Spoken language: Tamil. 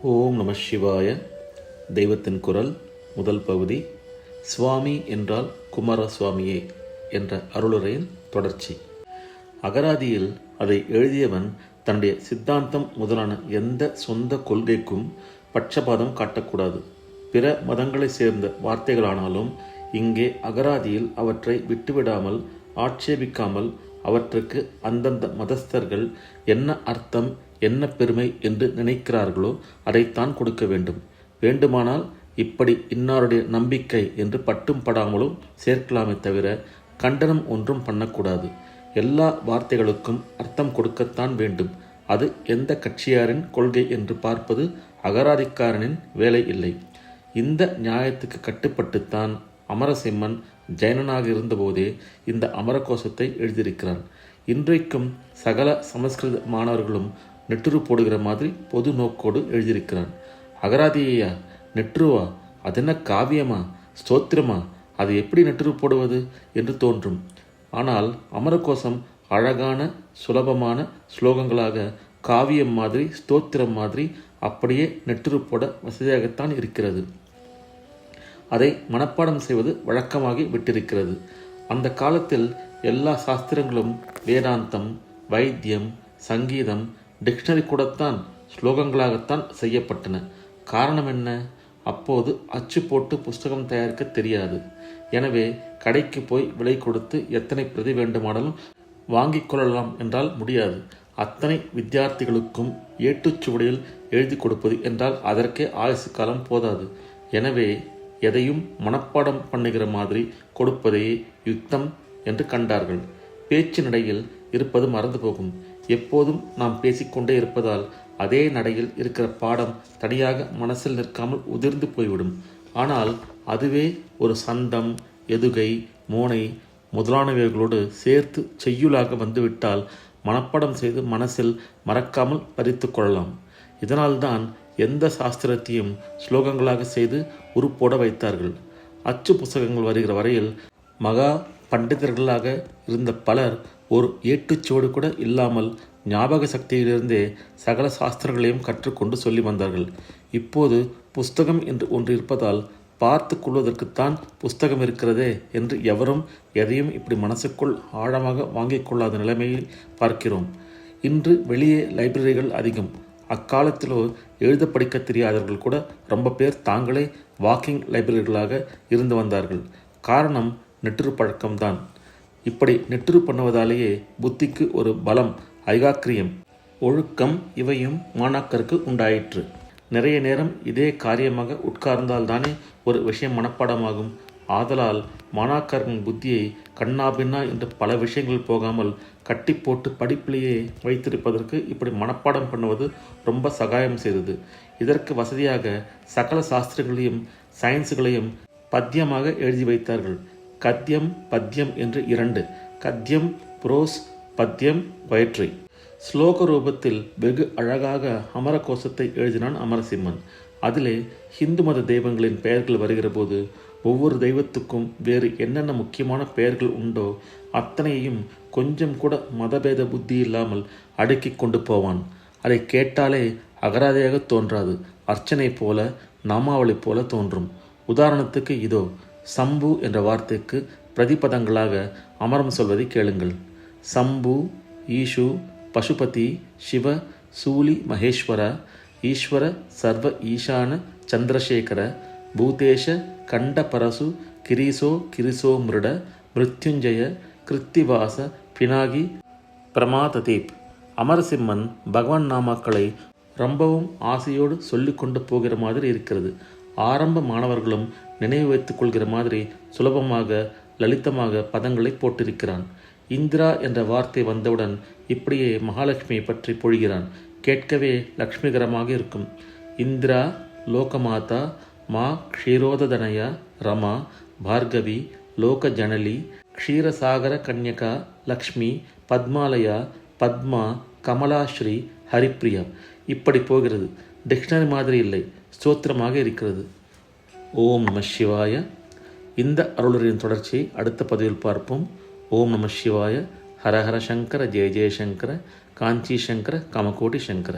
ஓம் நம சிவாய. தெய்வத்தின் குரல் முதல் பகுதி. சுவாமி என்றால் குமாரசுவாமியே என்ற அருளுரையின் தொடர்ச்சி. அகராதியில் அதை எழுதியவன் தன்னுடைய சித்தாந்தம் முதலான எந்த சொந்த கொள்கைக்கும் பட்சபாதம் காட்டக்கூடாது. பிற மதங்களை சேர்ந்த வார்த்தைகளானாலும் இங்கே அகராதியில் அவற்றை விட்டுவிடாமல் ஆட்சேபிக்காமல் அவற்றுக்கு அந்தந்த மதஸ்தர்கள் என்ன அர்த்தம் என்ன பெருமை என்று நினைக்கிறார்களோ அதைத்தான் கொடுக்க வேண்டும். வேண்டுமானால் இப்படி இன்னாருடைய நம்பிக்கை என்று பட்டும் படாமலும் சேர்க்கலாமே தவிர கண்டனம் ஒன்றும் பண்ணக்கூடாது. எல்லா வார்த்தைகளுக்கும் அர்த்தம் கொடுக்கத்தான் வேண்டும். அது எந்த கட்சியாரின் கொள்கை என்று பார்ப்பது அகராதிக்காரனின் வேலை இல்லை. இந்த நியாயத்துக்கு கட்டுப்பட்டுத்தான் அமரசிம்மன் ஜைனனாக இருந்தபோதே இந்த அமரகோசத்தை எழுதியிருக்கிறான். இன்றைக்கும் சகல சமஸ்கிருத மாணவர்களும் நெட்டுரு போடுகிற மாதிரி பொது நோக்கோடு எழுதியிருக்கிறான். அகராதியா நெட்டுருவா? அது என்ன காவியமா ஸ்தோத்திரமா? அது எப்படி நெட்டுரு போடுவது என்று தோன்றும். ஆனால் அமரகோசம் அழகான சுலபமான ஸ்லோகங்களாக காவியம் மாதிரி ஸ்தோத்திரம் மாதிரி அப்படியே நெட்டுரு போட வசதியாகத்தான் இருக்கிறது. அதை மனப்பாடம் செய்வது வழக்கமாகி விட்டிருக்கிறது. அந்த காலத்தில் எல்லா சாஸ்திரங்களும் வேதாந்தம், வைத்தியம், சங்கீதம், டிக்ஷனரி கூடத்தான் ஸ்லோகங்களாகத்தான் செய்யப்பட்டன. காரணம் என்ன? அப்போது அச்சு போட்டு புஸ்தகம் தயாரிக்க தெரியாது. எனவே கடைக்கு போய் விலை கொடுத்து எத்தனை பிரதி வேண்டுமானாலும் வாங்கிக் கொள்ளலாம் என்றால் முடியாது. அத்தனை வித்தியார்த்திகளுக்கும் ஏட்டுச்சுவடியில் எழுதி கொடுப்பது என்றால் அதற்கே ஆயுசு காலம் போதாது. எனவே எதையும் மனப்பாடம் பண்ணுகிற மாதிரி கொடுப்பதையே யுத்தம் என்று கண்டார்கள். பேச்சு நடையில் இருப்பது மறந்து போகும். எப்போதும் நாம் பேசிக்கொண்டே இருப்பதால் அதே நடையில் இருக்கிற பாடம் தனியாக மனசில் நிற்காமல் உதிர்ந்து போய்விடும். ஆனால் அதுவே ஒரு சந்தம், எதுகை, மோனை முதலானவைகளோடு சேர்த்து செய்யுளாக வந்துவிட்டால் மனப்பாடம் செய்து மனசில் மறக்காமல் பறித்து கொள்ளலாம். இதனால்தான் எந்த சாஸ்திரத்தையும் ஸ்லோகங்களாக செய்து உருப்போட வைத்தார்கள். அச்சு புத்தகங்கள் வருகிற வரையில் மகா பண்டிதர்களாக இருந்த பலர் ஒரு ஏட்டுச்சுவடு கூட இல்லாமல் ஞாபக சக்தியிலிருந்தே சகல சாஸ்திரங்களையும் கற்றுக்கொண்டு சொல்லி வந்தார்கள். இப்போது புஸ்தகம் என்று ஒன்று இருப்பதால் பார்த்து கொள்வதற்குத்தான் புஸ்தகம் இருக்கிறதே என்று எவரும் எதையும் இப்படி மனசுக்குள் ஆழமாக வாங்கிக் கொள்ளாத நிலைமையை பார்க்கிறோம். இன்று வெளியே லைப்ரரிகள் அதிகம். அக்காலத்திலோ எழுத படிக்க தெரியாதவர்கள் கூட ரொம்ப பேர் தாங்களே வாக்கிங் லைப்ரரிகளாக இருந்து வந்தார்கள். காரணம் நெட்டுரு பழக்கம்தான். இப்படி நெட்டுரு பண்ணுவதாலேயே புத்திக்கு ஒரு பலம், ஐகாக்கிரியம், ஒழுக்கம் இவையும் மாணாக்கருக்கு உண்டாயிற்று. நிறைய நேரம் இதே காரியமாக உட்கார்ந்தால்தானே ஒரு விஷயம் மனப்பாடமாகும். ஆதலால் மாணாக்கரின் புத்தியை கண்ணாபின்னா என்று பல விஷயங்கள் போகாமல் கட்டி போட்டு படிப்பிலேயே வைத்திருப்பதற்கு இப்படி மனப்பாடம் பண்ணுவது ரொம்ப சகாயம் செய்தது. இதற்கு வசதியாக சகல சாஸ்திரங்களையும் சயின்ஸுகளையும் பத்தியமாக எழுதி வைத்தார்கள். கத்தியம் பத்தியம் என்று இரண்டு. கத்தியம் புரோஸ், பத்தியம் பொயட்ரி. ஸ்லோக ரூபத்தில் வெகு அழகாக அமரகோசத்தை எழுதினான் அமரசிம்மன். அதிலே ஹிந்து மத தெய்வங்களின் பெயர்கள் வருகிற போது ஒவ்வொரு தெய்வத்துக்கும் வேறு என்னென்ன முக்கியமான பெயர்கள் உண்டோ அத்தனையையும் கொஞ்சம் கூட மதபேத புத்தி இல்லாமல் அடுக்கி கொண்டு போவான். அதை கேட்டாலே அகராதியாக தோன்றாது, அர்ச்சனை போல நாமாவளி போல தோன்றும். உதாரணத்துக்கு இதோ சம்பு என்ற வார்த்தைக்கு பிரதிபதங்களாக அமரம் சொல்வதை கேளுங்கள். சம்பு, ஈஷு, பசுபதி, சிவ, சூலி, மகேஸ்வர, ஈஸ்வர, சர்வ ஈசான, சந்திரசேகர, பூதேஷ, கண்ட பரசு, கிரீசோ கிரிசோ மிருட, மிருத்யுஞ்சய, கிருத்திவாச, பினாகி, பிரமாததீப். அமரசிம்மன் பகவான் நாமாக்களை ரொம்பவும் ஆசையோடு சொல்லி கொண்டு போகிற மாதிரி இருக்கிறது. ஆரம்ப மாணவர்களும் நினைவு வைத்துக் கொள்கிற மாதிரி சுலபமாக லலிதமாக பதங்களை போட்டிருக்கிறான். இந்திரா என்ற வார்த்தை வந்தவுடன் இப்படியே மகாலட்சுமியை பற்றி பொழிகிறான். கேட்கவே லக்ஷ்மிகரமாக இருக்கும். இந்திரா, லோகமாதா, மா க்ஷீரோதனயா, ரமா, பார்கவி, லோக ஜனலி, க்ஷீரசாகர கன்யகா, லக்ஷ்மி, பத்மாலயா, பத்மா, கமலாஸ்ரீ, ஹரிப்ரியா. இப்படி போகிறது. டிக்ஷனரி மாதிரி இல்லை, ஸ்தோத்திரமாக இருக்கிறது. ஓம் நம சிவாய. இந்த அருளரின் தொடர்ச்சியை அடுத்த பதிவில் பார்ப்போம். ஓம் நம சிவாய. ஹரஹர சங்கர, ஜெய ஜெயசங்கர, காஞ்சி சங்கர, காமகோட்டி சங்கர.